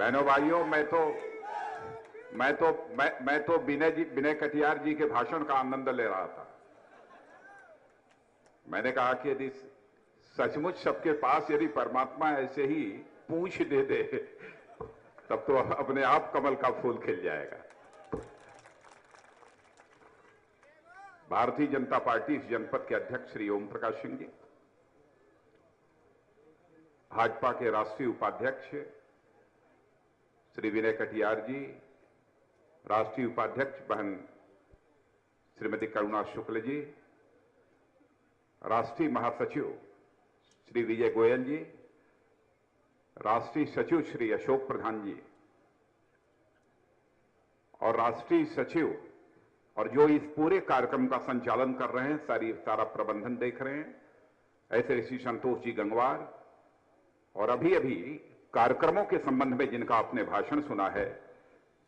बहनों भाइयों, मैं तो विनय कटियार जी के भाषण का आनंद ले रहा था। मैंने कहा कि यदि सचमुच सबके पास यदि परमात्मा ऐसे ही पूंछ दे दे तब तो अपने आप कमल का फूल खिल जाएगा। भारतीय जनता पार्टी इस जनपद के अध्यक्ष श्री ओम प्रकाश सिंह जी, भाजपा के राष्ट्रीय उपाध्यक्ष श्री विनय कटियार जी, राष्ट्रीय उपाध्यक्ष बहन श्रीमती करुणा शुक्ल जी, राष्ट्रीय महासचिव श्री विजय गोयल जी, राष्ट्रीय सचिव श्री अशोक प्रधान जी और राष्ट्रीय सचिव और जो इस पूरे कार्यक्रम का संचालन कर रहे हैं, सारा प्रबंधन देख रहे हैं, ऐसे श्री संतोष जी गंगवार, और अभी अभी कार्यक्रमों के संबंध में जिनका आपने भाषण सुना है,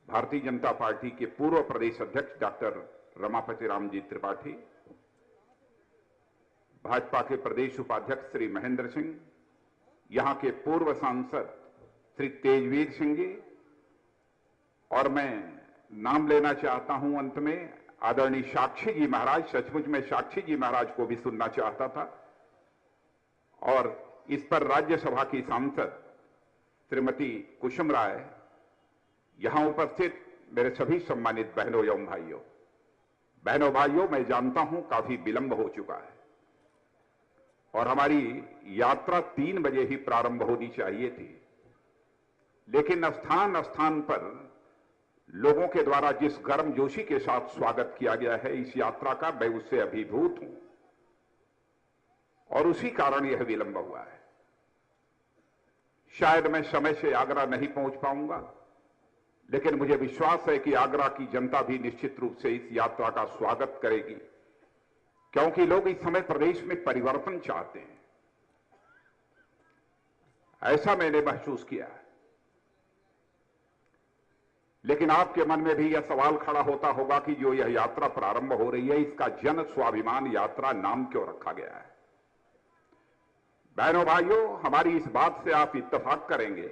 भारतीय जनता पार्टी के पूर्व प्रदेश अध्यक्ष डॉक्टर रमापति राम जी त्रिपाठी, भाजपा के प्रदेश उपाध्यक्ष श्री महेंद्र सिंह, यहां के पूर्व सांसद श्री तेजवीर सिंह जी, और मैं नाम लेना चाहता हूं अंत में आदरणीय साक्षी जी महाराज। सचमुच में साक्षी जी महाराज को भी सुनना चाहता था, और इस पर राज्यसभा की सांसद श्रीमती कुसुम राय, यहां उपस्थित मेरे सभी सम्मानित बहनों एवं भाइयों, मैं जानता हूं काफी विलंब हो चुका है और हमारी यात्रा 3 बजे ही प्रारंभ होनी चाहिए थी, लेकिन स्थान स्थान पर लोगों के द्वारा जिस गर्मजोशी के साथ स्वागत किया गया है इस यात्रा का, मैं उससे अभिभूत हूं और उसी कारण यह विलंब हुआ है। शायद मैं समय से आगरा नहीं पहुंच पाऊंगा, लेकिन मुझे विश्वास है कि आगरा की जनता भी निश्चित रूप से इस यात्रा का स्वागत करेगी, क्योंकि लोग इस समय प्रदेश में परिवर्तन चाहते हैं। ऐसा मैंने महसूस किया है। लेकिन आपके मन में भी यह सवाल खड़ा होता होगा कि जो यह यात्रा प्रारंभ हो रही है, इसका जन स्वाभिमान यात्रा नाम क्यों रखा गया है। बहनों भाइयों, हमारी इस बात से आप इत्तेफाक करेंगे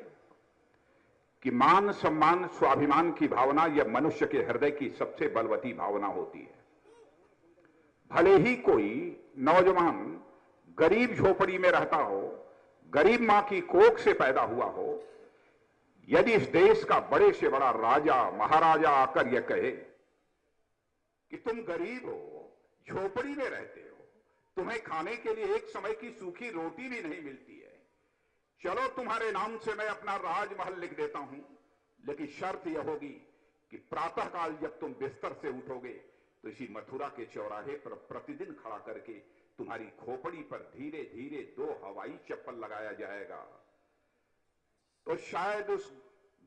कि मान सम्मान स्वाभिमान की भावना यह मनुष्य के हृदय की सबसे बलवती भावना होती है। भले ही कोई नौजवान गरीब झोपड़ी में रहता हो, गरीब मां की कोख से पैदा हुआ हो, यदि इस देश का बड़े से बड़ा राजा महाराजा आकर यह कहे कि तुम गरीब हो, झोपड़ी में रहते हो, तुम्हें खाने के लिए एक समय की सूखी रोटी भी नहीं मिलती है, चलो तुम्हारे नाम से मैं अपना राजमहल लिख देता हूं, लेकिन शर्त यह होगी कि प्रातःकाल जब तुम बिस्तर से उठोगे तो इसी मथुरा के चौराहे पर प्रतिदिन खड़ा करके तुम्हारी खोपड़ी पर धीरे धीरे 2 हवाई चप्पल लगाया जाएगा। तो शायद उस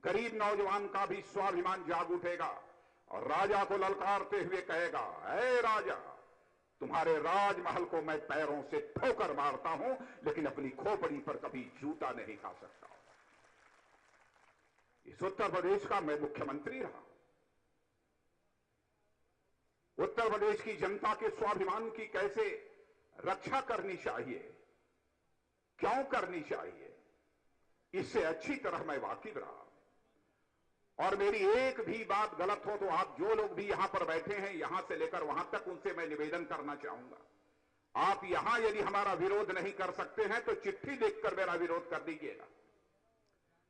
गरीब नौजवान का भी स्वाभिमान जाग उठेगा और राजा को ललकारते हुए कहेगा, ऐ राजा, तुम्हारे राजमहल को मैं पैरों से ठोकर मारता हूं, लेकिन अपनी खोपड़ी पर कभी जूता नहीं खा सकता। इस उत्तर प्रदेश का मैं मुख्यमंत्री रहा। उत्तर प्रदेश की जनता के स्वाभिमान की कैसे रक्षा करनी चाहिए, क्यों करनी चाहिए, इससे अच्छी तरह मैं वाकिफ रहा। और मेरी एक भी बात गलत हो तो आप जो लोग भी यहां पर बैठे हैं, यहां से लेकर वहां तक, उनसे मैं निवेदन करना चाहूंगा, आप यहां यदि हमारा विरोध नहीं कर सकते हैं तो चिट्ठी लिखकर मेरा विरोध कर दीजिएगा।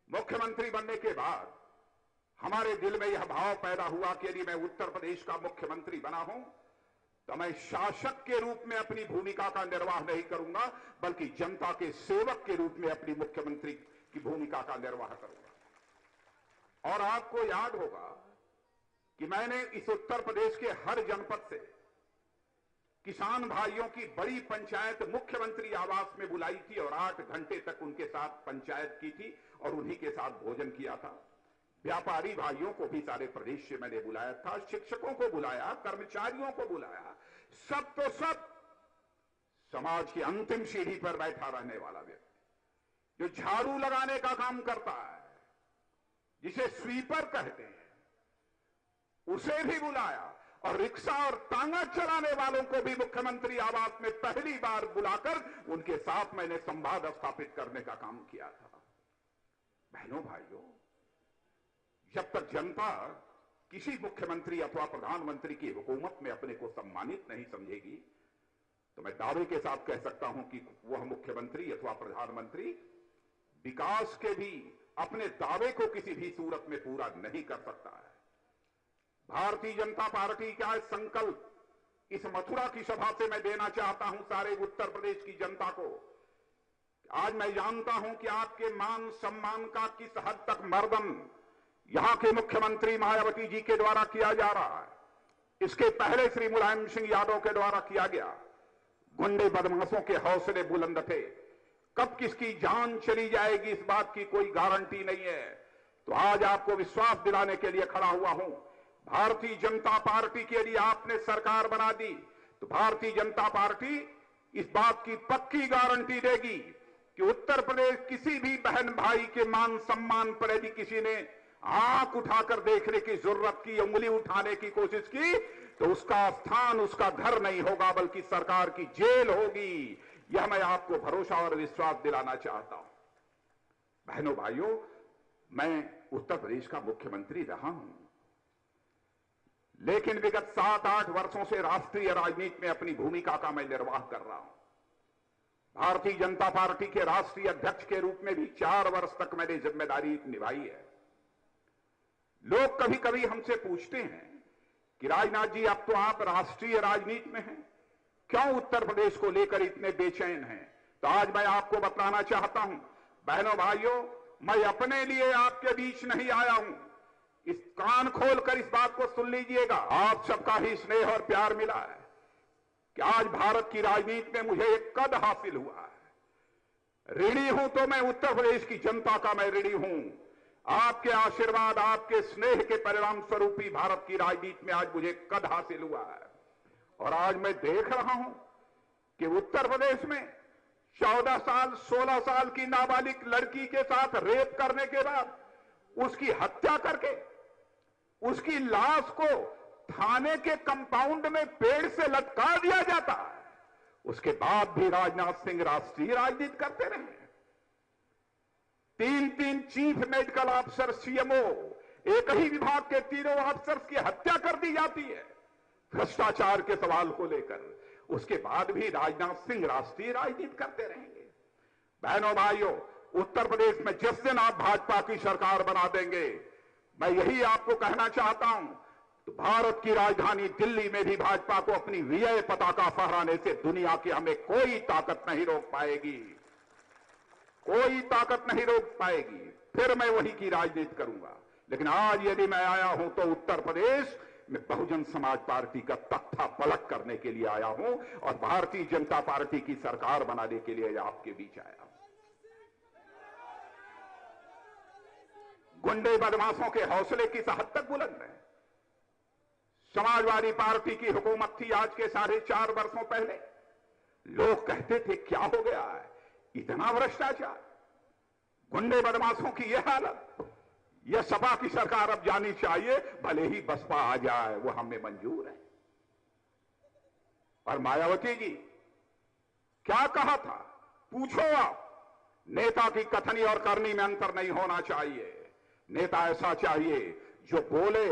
मुख्यमंत्री बनने के बाद हमारे दिल में यह भाव पैदा हुआ कि यदि मैं उत्तर प्रदेश का मुख्यमंत्री बना हूं तो मैं शासक के रूप में अपनी भूमिका का निर्वाह नहीं करूंगा, बल्कि जनता के सेवक के रूप में अपनी मुख्यमंत्री की भूमिका का निर्वाह करूंगा। और आपको याद होगा कि मैंने इस उत्तर प्रदेश के हर जनपद से किसान भाइयों की बड़ी पंचायत मुख्यमंत्री आवास में बुलाई थी और 8 घंटे तक उनके साथ पंचायत की थी और उन्हीं के साथ भोजन किया था। व्यापारी भाइयों को भी सारे प्रदेश से मैंने बुलाया था, शिक्षकों को बुलाया, कर्मचारियों को बुलाया, सब तो सब समाज की अंतिम सीढ़ी पर बैठा रहने वाला व्यक्ति जो झाड़ू लगाने का काम करता है, जिसे स्वीपर कहते हैं, उसे भी बुलाया और रिक्शा और टांगा चलाने वालों को भी मुख्यमंत्री आवास में पहली बार बुलाकर उनके साथ मैंने संवाद स्थापित करने का काम किया था। बहनों भाइयों, जब तक जनता किसी मुख्यमंत्री अथवा प्रधानमंत्री की हुकूमत में अपने को सम्मानित नहीं समझेगी, तो मैं दावे के साथ कह सकता हूं कि वह मुख्यमंत्री अथवा प्रधानमंत्री विकास के भी अपने दावे को किसी भी सूरत में पूरा नहीं कर सकता है। भारतीय जनता पार्टी का संकल्प इस मथुरा की सभा से मैं देना चाहता हूं सारे उत्तर प्रदेश की जनता को। आज मैं जानता हूं कि आपके मान सम्मान का किस हद तक मर्दन यहां के मुख्यमंत्री मायावती जी के द्वारा किया जा रहा है। इसके पहले श्री मुलायम सिंह यादव के द्वारा किया गया। गुंडे बदमाशों के हौसले बुलंद थे। कब किसकी जान चली जाएगी इस बात की कोई गारंटी नहीं है। तो आज आपको विश्वास दिलाने के लिए खड़ा हुआ हूं। भारतीय जनता पार्टी के लिए आपने सरकार बना दी तो भारतीय जनता पार्टी इस बात की पक्की गारंटी देगी कि उत्तर प्रदेश किसी भी बहन भाई के मान सम्मान पर यदि किसी ने आंख उठाकर देखने की जरूरत की, उंगली उठाने की कोशिश की, तो उसका स्थान उसका घर नहीं होगा बल्कि सरकार की जेल होगी। यह मैं आपको भरोसा और विश्वास दिलाना चाहता हूं। बहनों भाइयों, मैं उत्तर प्रदेश का मुख्यमंत्री रहा हूं, लेकिन विगत 7-8 वर्षों से राष्ट्रीय राजनीति में अपनी भूमिका का मैं निर्वाह कर रहा हूं। भारतीय जनता पार्टी के राष्ट्रीय अध्यक्ष के रूप में भी 4 वर्ष तक मैंने जिम्मेदारी निभाई है। लोग कभी कभी हमसे पूछते हैं कि राजनाथ जी, अब तो आप राष्ट्रीय राजनीति में हैं, क्यों उत्तर प्रदेश को लेकर इतने बेचैन हैं? तो आज मैं आपको बताना चाहता हूं, बहनों भाइयों, मैं अपने लिए आपके बीच नहीं आया हूं। इस कान खोलकर इस बात को सुन लीजिएगा। आप सबका ही स्नेह और प्यार मिला है कि आज भारत की राजनीति में मुझे एक कद हासिल हुआ है। ऋणी हूं तो मैं उत्तर प्रदेश की जनता का मैं ऋणी हूं। आपके आशीर्वाद, आपके स्नेह के परिणाम स्वरूप ही भारत की राजनीति में आज मुझे कद हासिल हुआ है। और आज मैं देख रहा हूं कि उत्तर प्रदेश में 14 साल 16 साल की नाबालिग लड़की के साथ रेप करने के बाद उसकी हत्या करके उसकी लाश को थाने के कंपाउंड में पेड़ से लटका दिया जाता है। उसके बाद भी राजनाथ सिंह राष्ट्रीय राजनीति करते रहे। 3 चीफ मेडिकल ऑफिसर, सीएमओ, एक ही विभाग के 3 ऑफिसर्स की हत्या कर दी जाती है भ्रष्टाचार के सवाल को लेकर। उसके बाद भी राजनाथ सिंह राष्ट्रीय राजनीति करते रहेंगे। बहनों भाइयों, उत्तर प्रदेश में जिस दिन आप भाजपा की सरकार बना देंगे, मैं यही आपको कहना चाहता हूं, तो भारत की राजधानी दिल्ली में भी भाजपा को अपनी विजय पताका फहराने से दुनिया की हमें कोई ताकत नहीं रोक पाएगी। कोई ताकत नहीं रोक पाएगी। फिर मैं वही की राजनीति करूंगा। लेकिन आज यदि मैं आया हूं तो उत्तर प्रदेश में बहुजन समाज पार्टी का तख्ता पलट करने के लिए आया हूं और भारतीय जनता पार्टी की सरकार बनाने के लिए आपके बीच आया हूं। गुंडे बदमाशों के हौसले किस हद तक बुलंद हैं। समाजवादी पार्टी की हुकूमत थी आज के 4.5 वर्षों पहले। लोग कहते थे क्या हो गया है, इतना भ्रष्टाचार, गुंडे बदमाशों की यह हालत, यह सपा की सरकार अब जानी चाहिए, भले ही बसपा आ जाए, वो हमें मंजूर है। और मायावती जी क्या कहा था, पूछो आप। नेता की कथनी और करनी में अंतर नहीं होना चाहिए। नेता ऐसा चाहिए जो बोले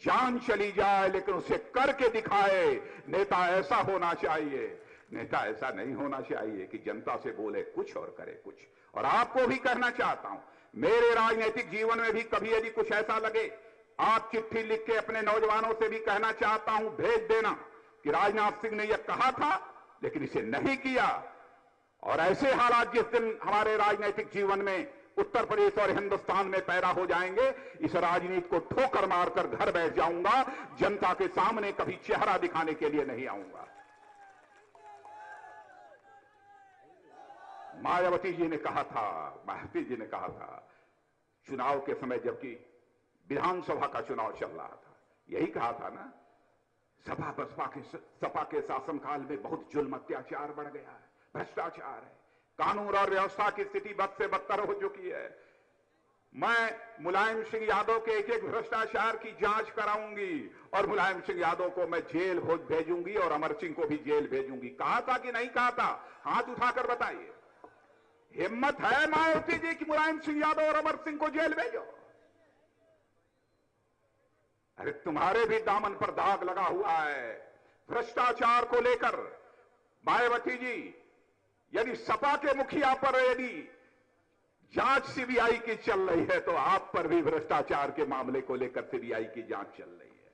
जान चली जाए लेकिन उसे करके दिखाए। नेता ऐसा होना चाहिए। नेता ऐसा नहीं होना चाहिए कि जनता से बोले कुछ और करे कुछ। और आपको भी कहना चाहता हूं, मेरे राजनीतिक जीवन में भी कभी यदि कुछ ऐसा लगे, आप चिट्ठी लिख के अपने नौजवानों से भी कहना चाहता हूं, भेज देना कि राजनाथ सिंह ने यह कहा था लेकिन इसे नहीं किया। और ऐसे हालात जिस दिन हमारे राजनीतिक जीवन में उत्तर प्रदेश और हिंदुस्तान में पैदा हो जाएंगे, इस राजनीति को ठोकर मारकर घर बैठ जाऊंगा। जनता के सामने कभी चेहरा दिखाने के लिए नहीं आऊंगा। मायावती जी ने कहा था, मायावती जी ने कहा था चुनाव के समय, जबकि विधानसभा का चुनाव चल रहा था, यही कहा था ना, सपा के शासनकाल में बहुत जुल्म अत्याचार बढ़ गया है, भ्रष्टाचार है, कानून और व्यवस्था की स्थिति बद से बदतर हो चुकी है। मैं मुलायम सिंह यादव के एक एक भ्रष्टाचार की जांच कराऊंगी और मुलायम सिंह यादव को मैं जेल भेजूंगी और अमर सिंह को भी जेल भेजूंगी। कहा था कि नहीं कहा था? हाथ उठाकर बताइए। हिम्मत है मायावती जी की मुलायम सिंह यादव और अमर सिंह को जेल भेजो? अरे तुम्हारे भी दामन पर दाग लगा हुआ है भ्रष्टाचार को लेकर। मायावती जी, यदि सपा के मुखिया पर यदि जांच सीबीआई की चल रही है, तो आप पर भी भ्रष्टाचार के मामले को लेकर सीबीआई की जांच चल रही है।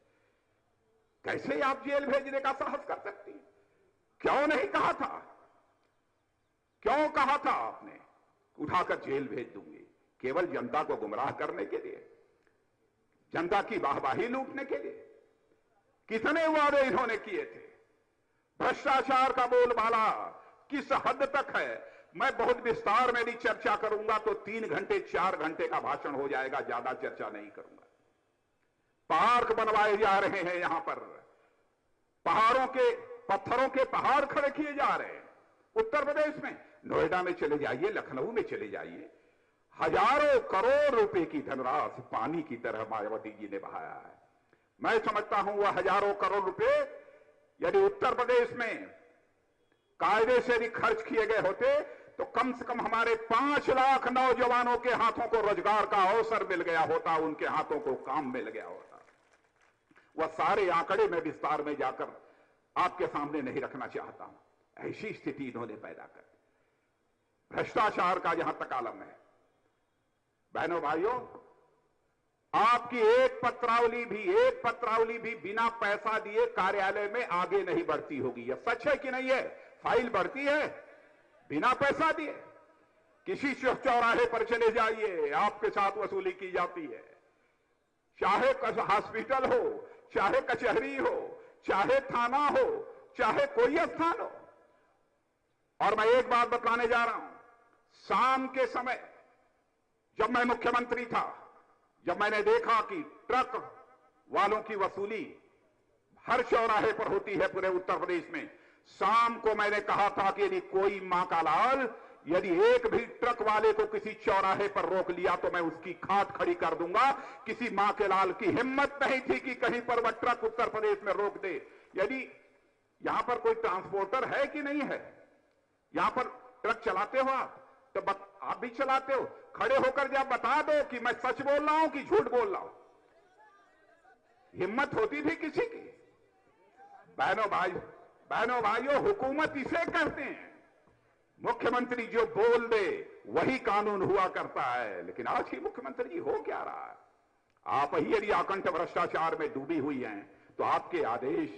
कैसे आप जेल भेजने का साहस कर सकती? क्यों नहीं कहा था? क्यों कहा था आपने उठाकर जेल भेज दूंगी? केवल जनता को गुमराह करने के लिए, जनता की वाहवाही लूटने के लिए। कितने वादे इन्होंने किए थे? भ्रष्टाचार का बोलबाला किस हद तक है? मैं बहुत विस्तार में भी चर्चा करूंगा तो 3 घंटे 4 घंटे का भाषण हो जाएगा, ज्यादा चर्चा नहीं करूंगा। पार्क बनवाए जा रहे हैं, यहां पर पहाड़ों के पत्थरों के पहाड़ खड़े किए जा रहे हैं उत्तर प्रदेश में। नोएडा में चले जाइए, लखनऊ में चले जाइए, हजारों करोड़ रुपए की धनराशि पानी की तरह मायावती जी ने बहाया है। मैं समझता हूं वह हजारों करोड़ रुपए यदि उत्तर प्रदेश में कायदे से भी खर्च किए गए होते तो कम से कम हमारे 5 लाख नौजवानों के हाथों को रोजगार का अवसर मिल गया होता, उनके हाथों को काम मिल गया होता। वह सारे आंकड़े में विस्तार में जाकर आपके सामने नहीं रखना चाहता हूं। ऐसी स्थिति इन्होंने पैदा कर दी। भ्रष्टाचार का जहां तक आलम है, बहनों भाइयों, आपकी एक पत्रावली भी बिना पैसा दिए कार्यालय में आगे नहीं बढ़ती होगी। यह सच है कि नहीं है? फाइल बढ़ती है बिना पैसा दिए। किसी चौराहे पर चले जाइए, आपके साथ वसूली की जाती है। चाहे हॉस्पिटल हो, चाहे कचहरी हो, चाहे थाना हो, चाहे कोई स्थान हो। और मैं एक बात बताने जा रहा हूं, शाम के समय जब मैं मुख्यमंत्री था, जब मैंने देखा कि ट्रक वालों की वसूली हर चौराहे पर होती है पूरे उत्तर प्रदेश में, शाम को मैंने कहा था कि यदि कोई मां का लाल यदि एक भी ट्रक वाले को किसी चौराहे पर रोक लिया तो मैं उसकी खाट खड़ी कर दूंगा। किसी मां के लाल की हिम्मत नहीं थी कि कहीं पर वह ट्रक उत्तर प्रदेश में रोक दे। यदि यहां पर कोई ट्रांसपोर्टर है कि नहीं है, यहां पर ट्रक चलाते हो आप, तो आप भी चलाते हो, खड़े होकर जब बता दो कि मैं सच बोल रहा हूं कि झूठ बोल रहा हूं। हिम्मत होती थी किसी की? बहनों भाइयों, हुकूमत इसे कहते हैं। मुख्यमंत्री जो बोल दे वही कानून हुआ करता है। लेकिन आज की मुख्यमंत्री जी हो क्या रहा है? आप ही यदि आकंठ भ्रष्टाचार में डूबी हुई हैं तो आपके आदेश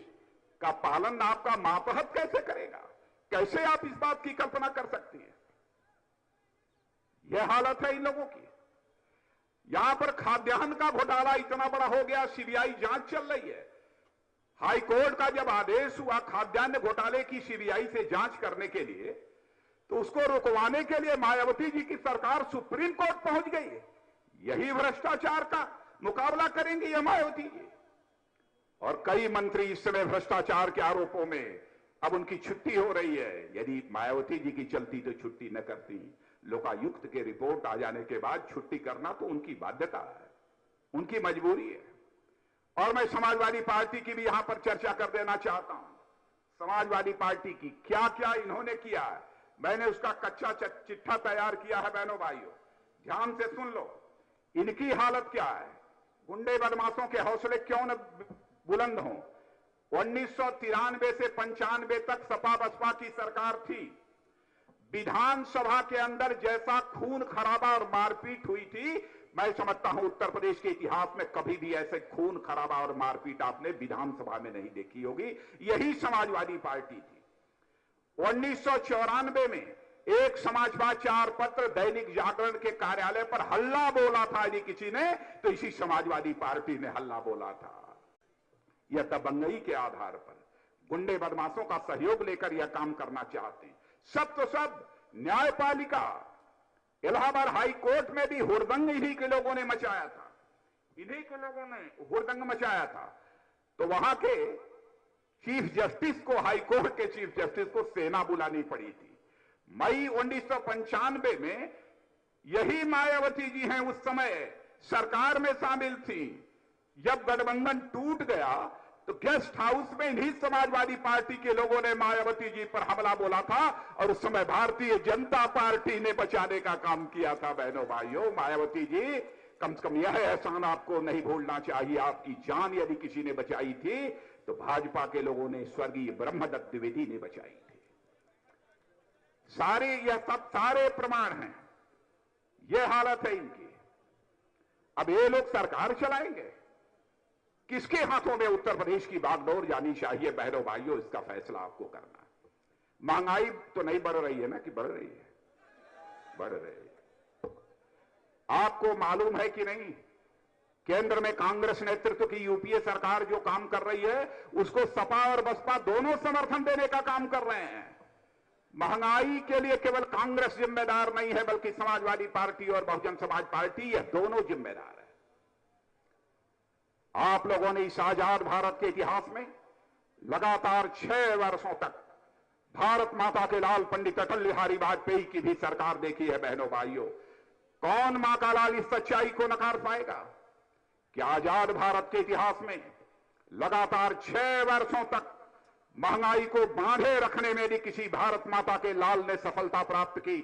का पालन आपका मातहत कैसे करेगा? कैसे आप इस बात की कल्पना कर सकती हैं? यह हालत है इन लोगों की। यहां पर खाद्यान्न का घोटाला इतना बड़ा हो गया, सीबीआई जांच चल रही है। हाई कोर्ट का जब आदेश हुआ खाद्यान्न घोटाले की सीबीआई से जांच करने के लिए, तो उसको रुकवाने के लिए मायावती जी की सरकार सुप्रीम कोर्ट पहुंच गई है। यही भ्रष्टाचार का मुकाबला करेंगे ये मायावती जी। और कई मंत्री इस समय भ्रष्टाचार के आरोपों में अब उनकी छुट्टी हो रही है। यदि मायावती जी की चलती तो छुट्टी न करती। लोकायुक्त के रिपोर्ट आ जाने के बाद छुट्टी करना तो उनकी बाध्यता है, उनकी मजबूरी है। और मैं समाजवादी पार्टी की भी यहां पर चर्चा कर देना चाहता हूं। समाजवादी पार्टी की क्या क्या इन्होंने किया है, मैंने उसका कच्चा चिट्ठा तैयार किया है। बहनों भाइयों, ध्यान से सुन लो, इनकी हालत क्या है। गुंडे बदमाशों के हौसले क्यों न बुलंद हों। 1993 से 95 तक सपा बसपा की सरकार थी। विधानसभा के अंदर जैसा खून खराबा और मारपीट हुई थी, मैं समझता हूं उत्तर प्रदेश के इतिहास में कभी भी ऐसे खून खराबा और मारपीट आपने विधानसभा में नहीं देखी होगी। यही समाजवादी पार्टी थी। 1994 में एक समाचार पत्र दैनिक जागरण के कार्यालय पर हल्ला बोला था यदि किसी ने, तो इसी समाजवादी पार्टी ने हल्ला बोला था। यह दबंगई के आधार पर गुंडे बदमाशों का सहयोग लेकर यह काम करना चाहते हैं। सब तो सब न्यायपालिका, इलाहाबाद हाई कोर्ट में भी हुड़दंग इन्हीं के लोगों ने मचाया था। इन्हीं के लोगों ने हुड़दंग मचाया था। तो वहां के चीफ जस्टिस को, हाई कोर्ट के चीफ जस्टिस को सेना बुलानी पड़ी थी। मई 1995 में यही मायावती जी हैं, उस समय सरकार में शामिल थी। जब गठबंधन टूट गया तो गेस्ट हाउस में इन्हीं समाजवादी पार्टी के लोगों ने मायावती जी पर हमला बोला था और उस समय भारतीय जनता पार्टी ने बचाने का काम किया था। बहनों भाइयों, मायावती जी कम से कम यह एहसान आपको नहीं भूलना चाहिए, आपकी जान यदि किसी ने बचाई थी तो भाजपा के लोगों ने, स्वर्गीय ब्रह्मदत्त द्विवेदी ने बचाई थी। यह सब सारे प्रमाण हैं। यह हालत है इनकी। अब ये लोग सरकार चलाएंगे, किसके हाथों में उत्तर प्रदेश की बागडोर जानी चाहिए? बहनों भाइयों, इसका फैसला आपको करना है। महंगाई तो नहीं बढ़ रही है ना, कि बढ़ रही है? बढ़ रही है। आपको मालूम है कि नहीं, केंद्र में कांग्रेस नेतृत्व की यूपीए सरकार जो काम कर रही है उसको सपा और बसपा दोनों समर्थन देने का काम कर रहे हैं। महंगाई के लिए केवल कांग्रेस जिम्मेदार नहीं है, बल्कि समाजवादी पार्टी और बहुजन समाज पार्टी, यह दोनों जिम्मेदार है। आप लोगों ने इस आजाद भारत के इतिहास में लगातार 6 वर्षों तक भारत माता के लाल पंडित अटल बिहारी वाजपेयी की भी सरकार देखी है। बहनों भाइयों, कौन मां का लाल इस सच्चाई को नकार पाएगा कि आजाद भारत के इतिहास में लगातार 6 वर्षों तक महंगाई को बांधे रखने में भी किसी भारत माता के लाल ने सफलता प्राप्त की,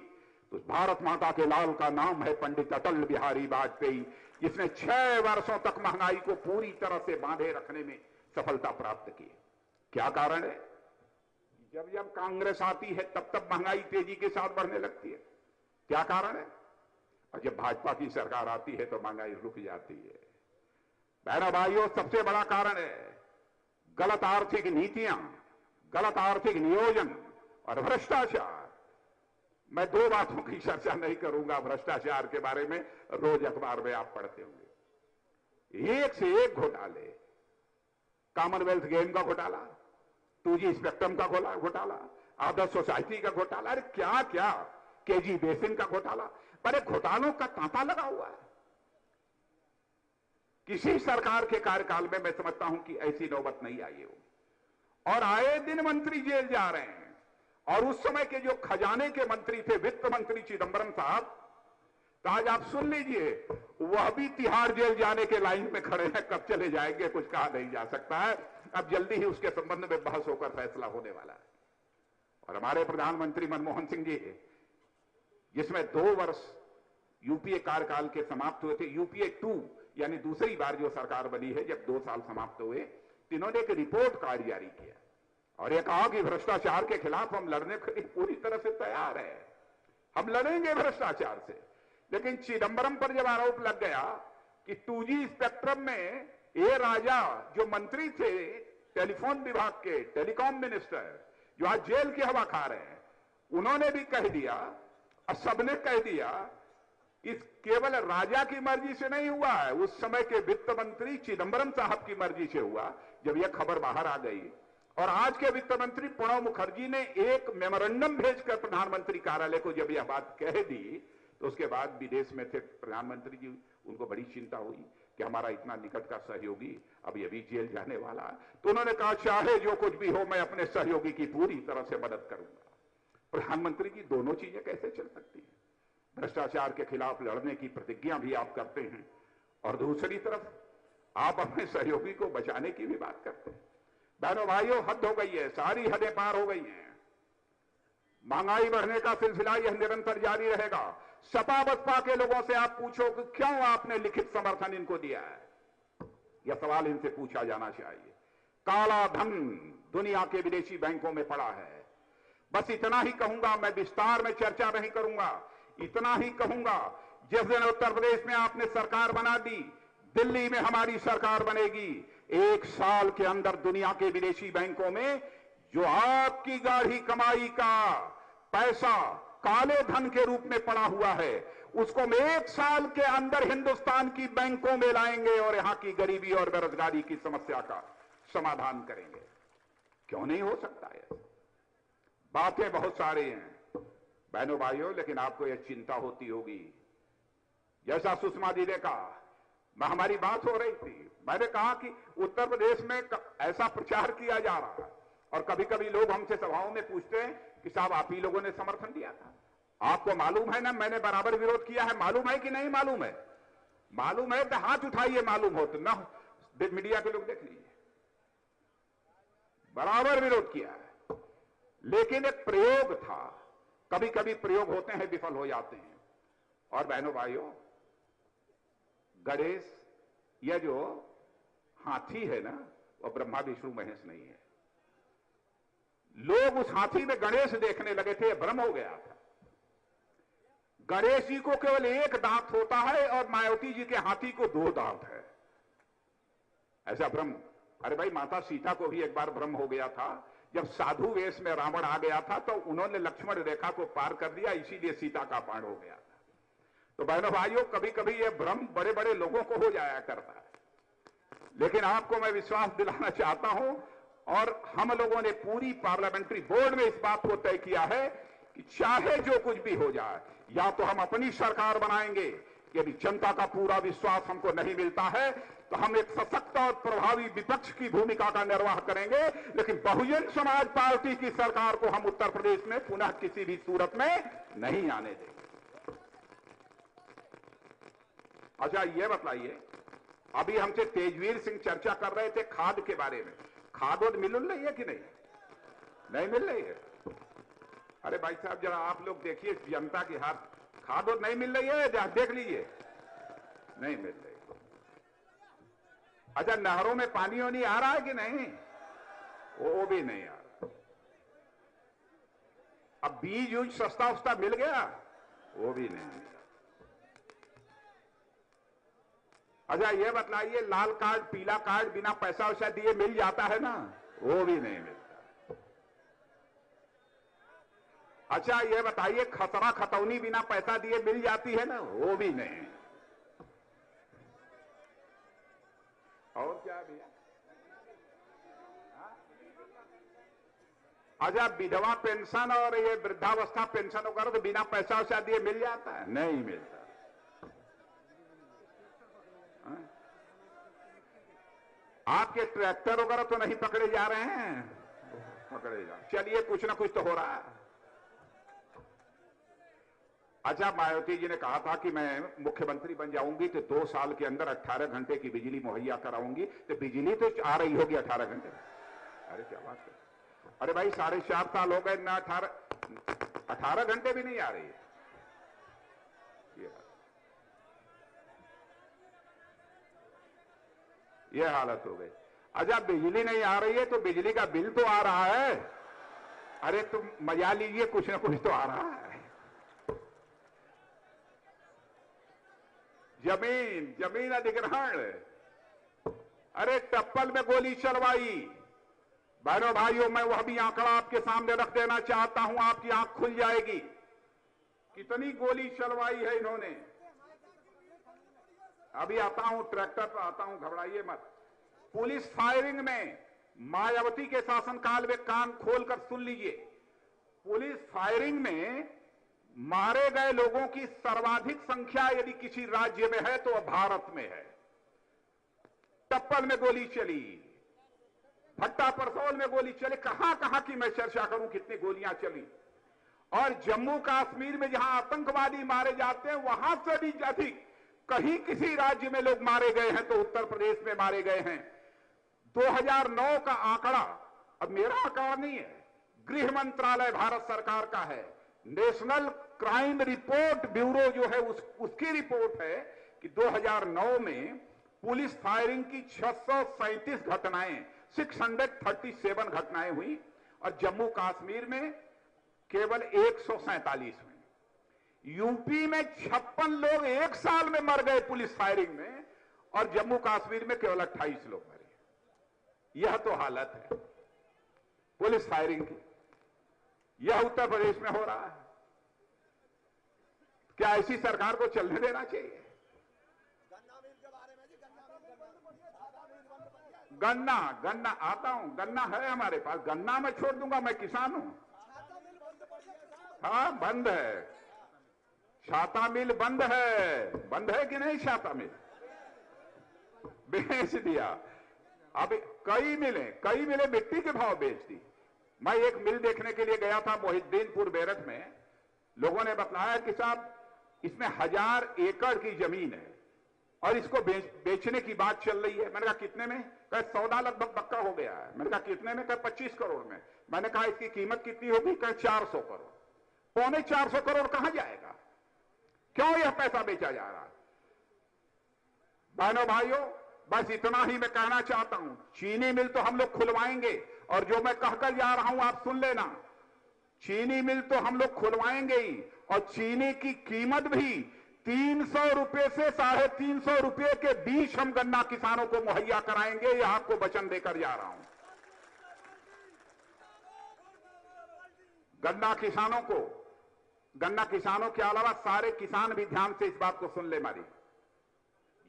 तो भारत माता के लाल का नाम है पंडित अटल बिहारी वाजपेयी, जिसने 6 वर्षों तक महंगाई को पूरी तरह से बांधे रखने में सफलता प्राप्त की। क्या कारण है? जब जब कांग्रेस आती है तब तब महंगाई तेजी के साथ बढ़ने लगती है। क्या कारण है? और जब भाजपा की सरकार आती है तो महंगाई रुक जाती है। बहनों भाइयों, सबसे बड़ा कारण है गलत आर्थिक नीतियां, गलत आर्थिक नियोजन और भ्रष्टाचार। मैं 2 बातों की चर्चा नहीं करूंगा भ्रष्टाचार के बारे में, रोज अखबार में आप पढ़ते होंगे। एक से एक घोटाले, कॉमनवेल्थ गेम का घोटाला, 2G स्पेक्ट्रम का घोटाला, आदर्श सोसाइटी का घोटाला, अरे क्या क्या, केजी बेसिन का घोटाला, पर घोटालों का तांता लगा हुआ है। किसी सरकार के कार्यकाल में मैं समझता हूं कि ऐसी नौबत नहीं आई हो। और आए दिन मंत्री जेल जा रहे हैं। और उस समय के जो खजाने के मंत्री थे, वित्त मंत्री चिदंबरम साहब, तो आज आप सुन लीजिए, वह भी तिहाड़ जेल जाने के लाइन में खड़े हैं। कब चले जाएंगे कुछ कहा नहीं जा सकता है। अब जल्दी ही उसके संबंध में बहस होकर फैसला होने वाला है। और हमारे प्रधानमंत्री मनमोहन सिंह जी, जिसमें 2 वर्ष यूपीए कार्यकाल के समाप्त हुए थे, यूपीए 2 यानी दूसरी बार जो सरकार बनी है, जब 2 साल समाप्त हुए, इन्होंने एक रिपोर्ट कार्ड जारी किया और यह कहा कि भ्रष्टाचार के खिलाफ हम लड़ने के लिए पूरी तरह से तैयार है, हम लड़ेंगे भ्रष्टाचार से। लेकिन चिदंबरम पर जब आरोप लग गया कि 2G स्पेक्ट्रम में ये राजा जो मंत्री थे टेलीफोन विभाग के, टेलीकॉम मिनिस्टर, जो आज जेल की हवा खा रहे हैं, उन्होंने भी कह दिया और सबने कह दिया, इस केवल राजा की मर्जी से नहीं हुआ है, उस समय के वित्त मंत्री चिदंबरम साहब की मर्जी से हुआ। जब यह खबर बाहर आ गई और आज के वित्त मंत्री प्रणब मुखर्जी ने एक मेमोरेंडम भेजकर प्रधानमंत्री कार्यालय को जब यह बात कह दी, तो उसके बाद विदेश में थे प्रधानमंत्री जी, उनको बड़ी चिंता हुई कि हमारा इतना निकट का सहयोगी अब ये भी जेल जाने वाला है। तो उन्होंने कहा, चाहे जो कुछ भी हो, मैं अपने सहयोगी की पूरी तरह से मदद करूंगा। प्रधानमंत्री जी, दोनों चीजें कैसे चल सकती हैं? भ्रष्टाचार के खिलाफ लड़ने की प्रतिज्ञा भी आप करते हैं और दूसरी तरफ आप अपने सहयोगी को बचाने की भी बात करते हैं। बहनों भाइयों, हद हो गई है, सारी हदें पार हो गई हैं। महंगाई बढ़ने का सिलसिला यह निरंतर जारी रहेगा। सपा बसपा के लोगों से आप पूछो कि क्यों आपने लिखित समर्थन इनको दिया है, यह सवाल इनसे पूछा जाना चाहिए। काला धन दुनिया के विदेशी बैंकों में पड़ा है। बस इतना ही कहूंगा, मैं विस्तार में चर्चा नहीं करूंगा, इतना ही कहूंगा, जिस दिन उत्तर प्रदेश में आपने सरकार बना दी, दिल्ली में हमारी सरकार बनेगी, 1 साल के अंदर दुनिया के विदेशी बैंकों में जो आपकी गाढ़ी कमाई का पैसा काले धन के रूप में पड़ा हुआ है, उसको हम 1 साल के अंदर हिंदुस्तान की बैंकों में लाएंगे और यहां की गरीबी और बेरोजगारी की समस्या का समाधान करेंगे। क्यों नहीं हो सकता है? बातें बहुत सारी हैं बहनों भाइयों, लेकिन आपको यह चिंता होती होगी। जैसा सुषमा जी ने कहा, हमारी बात हो रही थी, मैंने कहा कि उत्तर प्रदेश में ऐसा प्रचार किया जा रहा है और कभी कभी लोग हमसे सभाओं में पूछते हैं कि साहब आप ही लोगों ने समर्थन दिया था। आपको मालूम है ना, मैंने बराबर विरोध किया है। मालूम है कि नहीं मालूम है? मालूम है तो हाथ उठाइए, मालूम हो तो ना, मीडिया के लोग देख लीजिए, बराबर विरोध किया है। लेकिन एक प्रयोग था, कभी कभी प्रयोग होते हैं, विफल हो जाते हैं। और बहनों भाइयों, गणेश, यह जो हाथी है ना, वह ब्रह्मा विष्णु महेश नहीं है। लोग उस हाथी में गणेश देखने लगे थे, भ्रम हो गया था। गणेश जी को केवल एक दांत होता है और मायावती जी के हाथी को 2 दांत है, ऐसा भ्रम। अरे भाई, माता सीता को भी एक बार भ्रम हो गया था, जब साधु वेश में रावण आ गया था तो उन्होंने लक्ष्मण रेखा को पार कर दिया, इसीलिए सीता का अपहरण हो गया था। तो बहनों भाइयों, कभी कभी यह भ्रम बड़े बड़े लोगों को हो जाया करता है, लेकिन आपको मैं विश्वास दिलाना चाहता हूं, और हम लोगों ने पूरी पार्लियामेंट्री बोर्ड में इस बात को तय किया है कि चाहे जो कुछ भी हो जाए, या तो हम अपनी सरकार बनाएंगे, यदि जनता का पूरा विश्वास हमको नहीं मिलता है तो हम एक सशक्त और प्रभावी विपक्ष की भूमिका का निर्वाह करेंगे, लेकिन बहुजन समाज पार्टी की सरकार को हम उत्तर प्रदेश में पुनः किसी भी सूरत में नहीं आने देंगे। अच्छा, यह बताइए, अभी हमसे तेजवीर सिंह चर्चा कर रहे थे खाद के बारे में। खाद और मिल रही है कि नहीं? नहीं मिल रही है। अरे भाई साहब, जरा आप लोग देखिए जनता के हाथ, खाद और नहीं मिल रही है, जरा देख लीजिए, नहीं मिल रही। अच्छा, नहरों में पानी वानी आ रहा है कि नहीं? वो भी नहीं आ रहा। अब बीज यूज सस्ता उस्ता मिल गया, वो भी नहीं मिला। अच्छा, ये बतलाइए, लाल कार्ड पीला कार्ड बिना पैसा वैसा दिए मिल जाता है ना, वो भी नहीं मिलता। अच्छा, ये बताइए, खतरा खतौनी बिना पैसा दिए मिल जाती है ना, वो भी नहीं। और क्या भैया? अच्छा, विधवा पेंशन और ये वृद्धावस्था पेंशन वगैरह तो बिना पैसा वैसा दिए मिल जाता है? नहीं मिलता। आपके ट्रैक्टर वगैरह तो नहीं पकड़े जा रहे हैं? पकड़े जा, चलिए कुछ ना कुछ तो हो रहा है। अच्छा, मायावती जी ने कहा था कि मैं मुख्यमंत्री बन जाऊंगी तो 2 साल के अंदर 18 घंटे की बिजली मुहैया कराऊंगी। तो बिजली तो आ रही होगी 18 घंटे। अरे क्या बात है! अरे भाई, 4.5 साल हो गए ना, 18 घंटे भी नहीं आ रही है। ये हालत हो गई। अच्छा, बिजली नहीं आ रही है तो बिजली का बिल तो आ रहा है। अरे तुम मजा लीजिए, कुछ ना कुछ तो आ रहा है। जमीन अधिग्रहण, अरे टप्पल में गोली चलवाई। बहनों भाइयों, मैं वह भी आंकड़ा आपके सामने रख देना चाहता हूं, आपकी आंख खुल जाएगी। कितनी गोली चलवाई है इन्होंने। अभी आता हूं, ट्रैक्टर पर आता हूं, घबराइए मत। पुलिस फायरिंग में मायावती के शासनकाल में, कान खोलकर सुन लीजिए, पुलिस फायरिंग में मारे गए लोगों की सर्वाधिक संख्या यदि किसी राज्य में है तो वह भारत में है। टप्पल में गोली चली, भट्टा परसौल में गोली चली, कहां कहां की मैं चर्चा करूं कितनी गोलियां चली। और जम्मू कश्मीर में जहां आतंकवादी मारे जाते हैं, वहां से भी अधिक कहीं किसी राज्य में लोग मारे गए हैं तो उत्तर प्रदेश में मारे गए हैं। 2009 का आंकड़ा, अब मेरा आंकड़ा नहीं है, गृह मंत्रालय भारत सरकार का है, नेशनल क्राइम रिपोर्ट ब्यूरो जो है उसकी रिपोर्ट है कि 2009 में पुलिस फायरिंग की 637 घटनाएं, 637 घटनाएं हुई, और जम्मू कश्मीर में केवल 147 हुई। यूपी में 56 लोग एक साल में मर गए पुलिस फायरिंग में, और जम्मू कश्मीर में केवल 28 लोग मरे। यह तो हालत है पुलिस फायरिंग की। यह उत्तर प्रदेश में हो रहा है। क्या ऐसी सरकार को चलने देना चाहिए? गन्ना आता हूं, गन्ना है हमारे पास, गन्ना मैं छोड़ दूंगा, मैं किसान हूं। हाँ, बंद है छाता मिल, बंद है कि नहीं? छाता मिल बेच दिया। अब कई मिले मिट्टी के भाव बेच दी। मैं एक मिल देखने के लिए गया था मोहिद्दीनपुर बेरठ में। लोगों ने बताया कि साहब इसमें 1000 एकड़ की जमीन है और इसको बेचने की बात चल रही है। मैंने कहा कितने में? कहा सौदा लगभग पक्का हो गया है। मैंने कहा कितने में? कहा 25 करोड़ में। मैंने कहा इसकी कीमत कितनी होगी? कहा 400 करोड़। 425 करोड़ कहां जाएगा? क्यों यह पैसा बेचा जा रहा है? बहनों भाइयों, बस इतना ही मैं कहना चाहता हूं। चीनी मिल तो हम लोग खुलवाएंगे, और जो मैं कहकर जा रहा हूं आप सुन लेना। चीनी मिल तो हम लोग खुलवाएंगे ही, और चीनी की कीमत भी 300 रुपए से 350 रुपए के बीच हम गन्ना किसानों को मुहैया कराएंगे। यह आपको वचन देकर जा रहा हूं। गन्ना किसानों के अलावा सारे किसान भी ध्यान से इस बात को सुन ले मारी।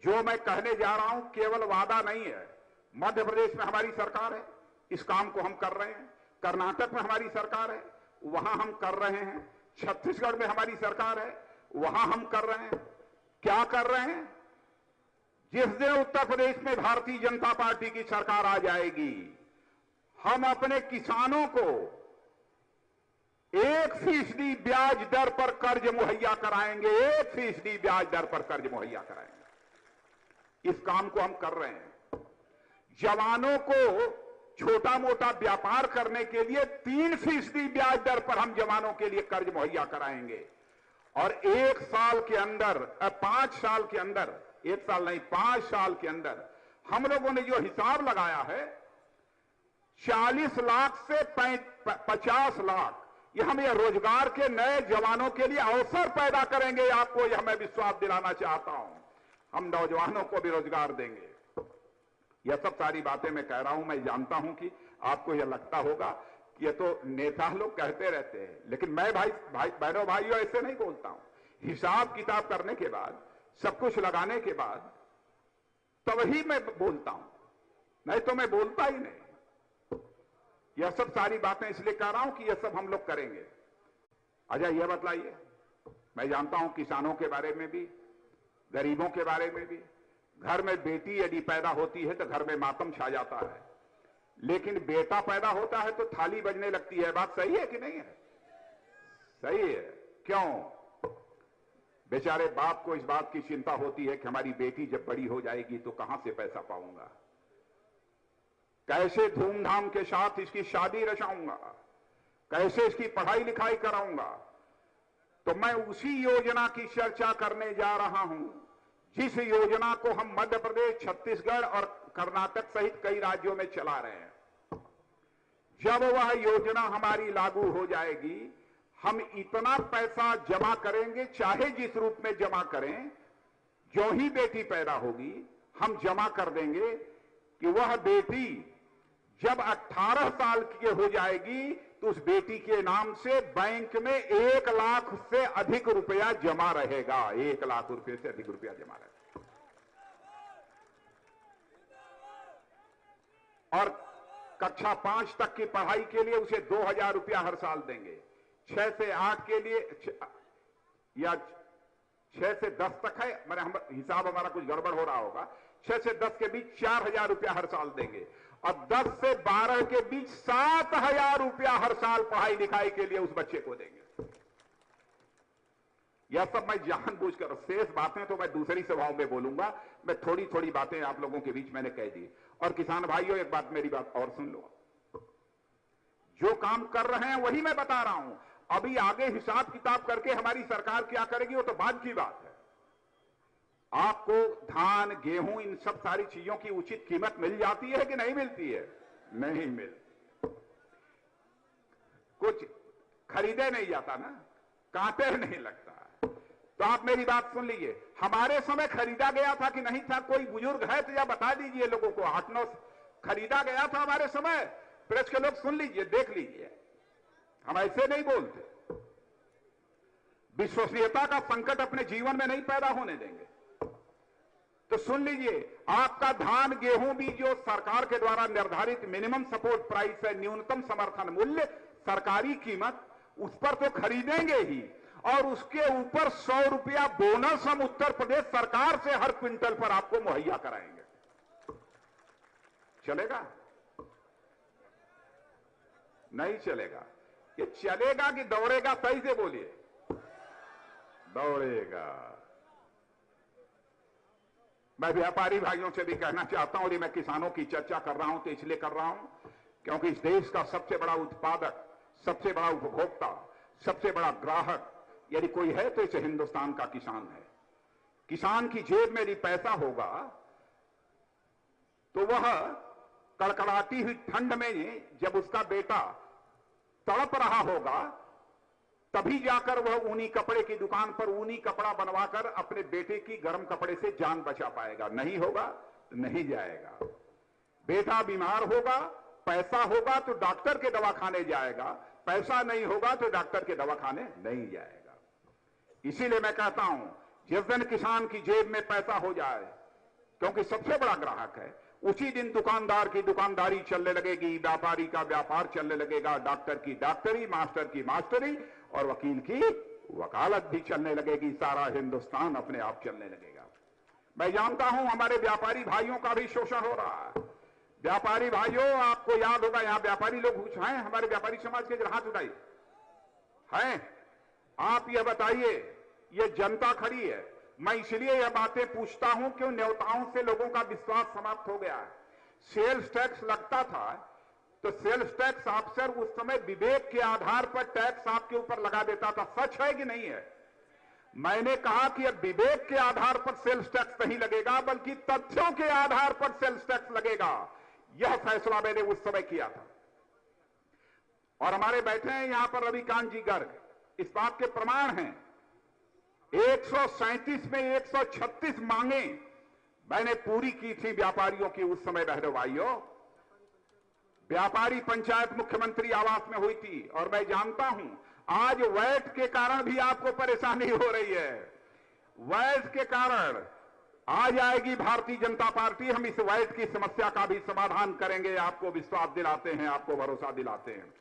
जो मैं कहने जा रहा हूं केवल वादा नहीं है। मध्य प्रदेश में हमारी सरकार है, इस काम को हम कर रहे हैं। कर्नाटक में हमारी सरकार है, वहां हम कर रहे हैं। छत्तीसगढ़ में हमारी सरकार है, वहां हम कर रहे हैं। क्या कर रहे हैं? जिस दिन उत्तर प्रदेश में भारतीय जनता पार्टी की सरकार आ जाएगी, हम अपने किसानों को 1% ब्याज दर पर कर्ज मुहैया कराएंगे। 1% ब्याज दर पर कर्ज मुहैया कराएंगे। इस काम को हम कर रहे हैं। जवानों को छोटा मोटा व्यापार करने के लिए 3% ब्याज दर पर हम जवानों के लिए कर्ज मुहैया कराएंगे। और 1 साल के अंदर, 5 साल के अंदर, 1 साल नहीं 5 साल के अंदर हम लोगों ने जो हिसाब लगाया है, 40 लाख से 50 लाख ये हम ये रोजगार के नए जवानों के लिए अवसर पैदा करेंगे। आपको यह मैं विश्वास दिलाना चाहता हूं। हम नौजवानों को भी रोजगार देंगे। यह सब सारी बातें मैं कह रहा हूं। मैं जानता हूं कि आपको यह लगता होगा कि ये तो नेता लोग कहते रहते हैं, लेकिन मैं बहनों भाइयों ऐसे नहीं बोलता हूं। हिसाब किताब करने के बाद, सब कुछ लगाने के बाद तब ही मैं बोलता हूं, नहीं तो मैं बोलता ही नहीं। यह सब सारी बातें इसलिए कह रहा हूं कि यह सब हम लोग करेंगे। अच्छा यह बतलाइए, मैं जानता हूं किसानों के बारे में भी, गरीबों के बारे में भी। घर में बेटी यदि पैदा होती है तो घर में मातम छा जाता है, लेकिन बेटा पैदा होता है तो थाली बजने लगती है। बात सही है कि नहीं है? सही है। क्यों? बेचारे बाप को इस बात की चिंता होती है कि हमारी बेटी जब बड़ी हो जाएगी तो कहां से पैसा पाऊंगा, कैसे धूमधाम के साथ इसकी शादी रचाऊंगा, कैसे इसकी पढ़ाई लिखाई कराऊंगा। तो मैं उसी योजना की चर्चा करने जा रहा हूं, जिस योजना को हम मध्य प्रदेश, छत्तीसगढ़ और कर्नाटक सहित कई राज्यों में चला रहे हैं। जब वह योजना हमारी लागू हो जाएगी, हम इतना पैसा जमा करेंगे, चाहे जिस रूप में जमा करें, जो ही बेटी पैदा होगी हम जमा कर देंगे कि वह बेटी जब 18 साल की हो जाएगी तो उस बेटी के नाम से बैंक में 1 लाख से अधिक रुपया जमा रहेगा। 1 लाख रुपए से अधिक रुपया जमा रहेगा। और कक्षा 5 तक की पढ़ाई के लिए उसे 2000 रुपया हर साल देंगे। 6 से 8 के लिए, या 6 से 10 तक है, मेरा हिसाब हमारा कुछ गड़बड़ हो रहा होगा, 6 से 10 के बीच 4000 रुपया हर साल देंगे। और 10 से 12 के बीच 7000 रुपया हर साल पढ़ाई लिखाई के लिए उस बच्चे को देंगे। यह सब मैं जानबूझकर, शेष बातें तो मैं दूसरी सभाओं में बोलूंगा। मैं थोड़ी थोड़ी बातें आप लोगों के बीच मैंने कह दी। और किसान भाइयों, एक बात, मेरी बात और सुन लो। जो काम कर रहे हैं वही मैं बता रहा हूं। अभी आगे हिसाब किताब करके हमारी सरकार क्या करेगी वो तो बाद की बात है। आपको धान, गेहूं, इन सब सारी चीजों की उचित कीमत मिल जाती है कि नहीं मिलती है? नहीं मिलती। कुछ खरीदे नहीं जाता ना, कांटे नहीं लगता। तो आप मेरी बात सुन लीजिए। हमारे समय खरीदा गया था कि नहीं था? कोई बुजुर्ग है तो या बता दीजिए लोगों को। 8-9 खरीदा गया था हमारे समय। प्रेस के लोग सुन लीजिए, देख लीजिए, हम ऐसे नहीं बोलते। विश्वसनीयता का संकट अपने जीवन में नहीं पैदा होने देंगे। तो सुन लीजिए, आपका धान, गेहूं भी जो सरकार के द्वारा निर्धारित मिनिमम सपोर्ट प्राइस है, न्यूनतम समर्थन मूल्य, सरकारी कीमत, उस पर तो खरीदेंगे ही। और उसके ऊपर 100 रुपया बोनस हम उत्तर प्रदेश सरकार से हर क्विंटल पर आपको मुहैया कराएंगे। चलेगा? नहीं चलेगा। ये चलेगा कि दौड़ेगा? सही से बोलिए। दौड़ेगा। मैं व्यापारी भाइयों से भी कहना चाहता हूं, और मैं किसानों की चर्चा कर रहा हूं तो इसलिए कर रहा हूं क्योंकि इस देश का सबसे बड़ा उत्पादक, सबसे बड़ा उपभोक्ता, सबसे बड़ा ग्राहक यदि कोई है तो इसे हिंदुस्तान का किसान है। किसान की जेब में यदि पैसा होगा तो वह कड़कड़ाती हुई ठंड में जब उसका बेटा तड़प रहा होगा, तभी जाकर वह ऊनी कपड़े की दुकान पर ऊनी कपड़ा बनवाकर अपने बेटे की गर्म कपड़े से जान बचा पाएगा। नहीं होगा, नहीं जाएगा। बेटा बीमार होगा, पैसा होगा तो डॉक्टर के दवाखाने जाएगा, पैसा नहीं होगा तो डॉक्टर के दवाखाने नहीं जाएगा। इसीलिए मैं कहता हूं, जिस दिन किसान की जेब में पैसा हो जाए, क्योंकि सबसे बड़ा ग्राहक है, उसी दिन दुकानदार की दुकानदारी चलने लगेगी, व्यापारी का व्यापार चलने लगेगा, डॉक्टर की डॉक्टरी, मास्टर की मास्टरी और वकील की वकालत भी चलने लगेगी। सारा हिंदुस्तान अपने आप चलने लगेगा। मैं जानता हूं हमारे व्यापारी भाइयों का भी शोषण हो रहा है। व्यापारी भाइयों, आपको याद होगा, यहां व्यापारी लोग कुछ हैं हमारे व्यापारी समाज के, जरा हाथ उठाइए। हैं? आप यह बताइए, यह जनता खड़ी है। मैं इसलिए यह बातें पूछता हूं क्यों नेताओं से लोगों का विश्वास समाप्त हो गया है। सेल्स टैक्स लगता था तो सेल्स टैक्स अफसर उस समय विवेक के आधार पर टैक्स आपके ऊपर लगा देता था। सच है कि नहीं है? मैंने कहा कि अब विवेक के आधार पर सेल्स टैक्स नहीं लगेगा, बल्कि तथ्यों के आधार पर सेल्स टैक्स लगेगा। यह फैसला मैंने उस समय किया था। और हमारे बैठे हैं यहां पर रविकांत जी गर्ग, इस बात के प्रमाण हैं। 137 में 136 मांगे मैंने पूरी की थी व्यापारियों की उस समय। बहनों भाइयों, व्यापारी पंचायत मुख्यमंत्री आवास में हुई थी। और मैं जानता हूं आज वैट के कारण भी आपको परेशानी हो रही है। वैट के कारण आ जाएगी भारतीय जनता पार्टी। हम इस वैट की समस्या का भी समाधान करेंगे, आपको विश्वास दिलाते हैं, आपको भरोसा दिलाते हैं।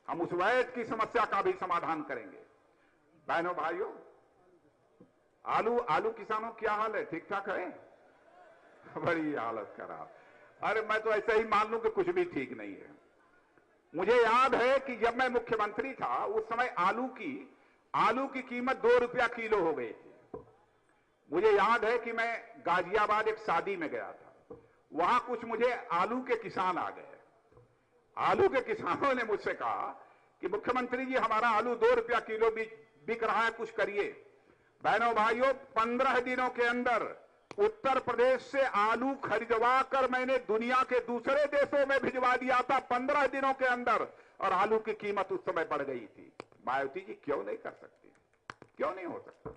हम उस वैट की समस्या का भी समाधान करेंगे। बहनों भाइयों, आलू किसानों क्या हाल है? ठीक ठाक है? बड़ी हालत खराब। अरे मैं तो ऐसे ही मान लूं कि कुछ भी ठीक नहीं है। मुझे याद है कि जब मैं मुख्यमंत्री था उस समय आलू की कीमत 2 रुपया किलो हो गई थी। मुझे याद है कि मैं गाजियाबाद एक शादी में गया था। वहां कुछ मुझे आलू के किसान आ गए। आलू के किसानों ने मुझसे कहा कि मुख्यमंत्री जी, हमारा आलू 2 रुपया किलो बिक रहा है, कुछ करिए। बहनों भाइयों, 15 दिनों के अंदर उत्तर प्रदेश से आलू खरीदवा कर मैंने दुनिया के दूसरे देशों में भिजवा दिया था 15 दिनों के अंदर। और आलू की कीमत उस समय बढ़ गई थी। मायावती जी क्यों नहीं कर सकती? क्यों नहीं हो सकता?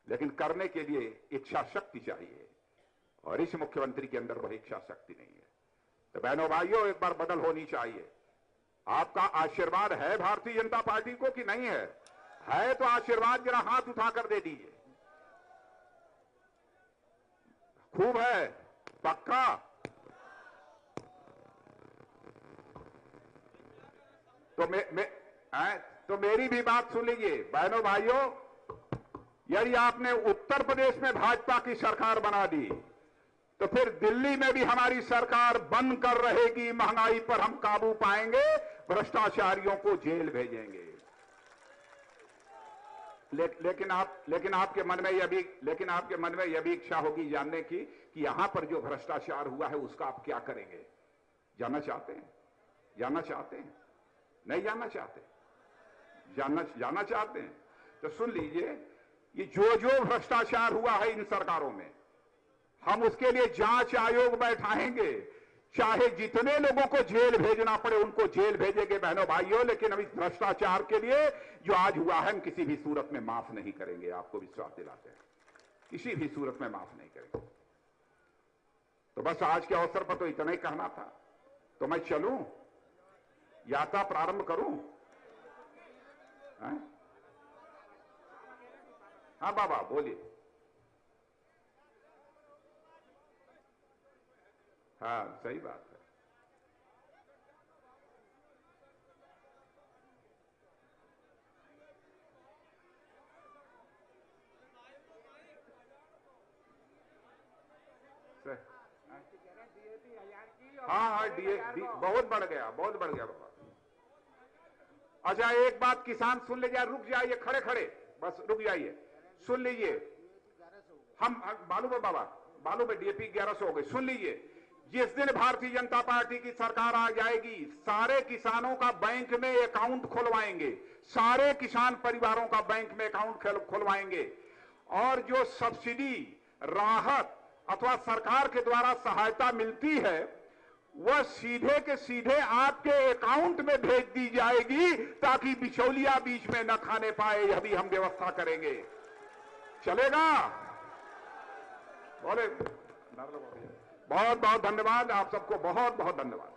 लेकिन करने के लिए इच्छा शक्ति चाहिए, और इस मुख्यमंत्री के अंदर वह इच्छा शक्ति नहीं है। तो बहनों भाइयों, एक बार बदल होनी चाहिए। आपका आशीर्वाद है भारतीय जनता पार्टी को कि नहीं है? है तो आशीर्वाद जरा हाथ उठाकर दे दीजिए। खूब है? पक्का? तो मेरी भी बात सुन लीजिए। बहनों भाइयों, यदि आपने उत्तर प्रदेश में भाजपा की सरकार बना दी तो फिर दिल्ली में भी हमारी सरकार बन कर रहेगी। महंगाई पर हम काबू पाएंगे, भ्रष्टाचारियों को जेल भेजेंगे। लेकिन आपके मन में यह भी इच्छा होगी जानने की कि यहां पर जो भ्रष्टाचार हुआ है उसका आप क्या करेंगे? जानना चाहते हैं? जानना चाहते हैं? नहीं जानना चाहते? जानना चाहते हैं? तो सुन लीजिए, ये जो भ्रष्टाचार हुआ है इन सरकारों में, हम उसके लिए जांच आयोग बैठाएंगे। चाहे जितने लोगों को जेल भेजना पड़े उनको जेल भेजेंगे बहनों भाइयों। लेकिन हम इस भ्रष्टाचार के लिए जो आज हुआ है हम किसी भी सूरत में माफ नहीं करेंगे। आपको विश्वास दिलाते हैं, किसी भी सूरत में माफ नहीं करेंगे। तो बस आज के अवसर पर तो इतना ही कहना था। तो मैं चलूं, यात्रा प्रारंभ करूं? हाँ बाबा बोलिए। हाँ सही बात है। हाँ बहुत बढ़ गया बाबा। अच्छा एक बात किसान सुन लीजिए, रुक जाइए, खड़े खड़े बस रुक जाइए, सुन लीजिए। हम बालू में डीएपी 1100 हो गए। सुन लीजिए, जिस दिन भारतीय जनता पार्टी की सरकार आ जाएगी, सारे किसानों का बैंक में अकाउंट खुलवाएंगे, सारे किसान परिवारों का बैंक में अकाउंट खुलवाएंगे। और जो सब्सिडी, राहत अथवा सरकार के द्वारा सहायता मिलती है वह सीधे के सीधे आपके अकाउंट में भेज दी जाएगी, ताकि बिचौलिया बीच में न खाने पाए। यह भी हम व्यवस्था करेंगे। चलेगा? बोले बहुत बहुत धन्यवाद। आप सबको बहुत बहुत धन्यवाद।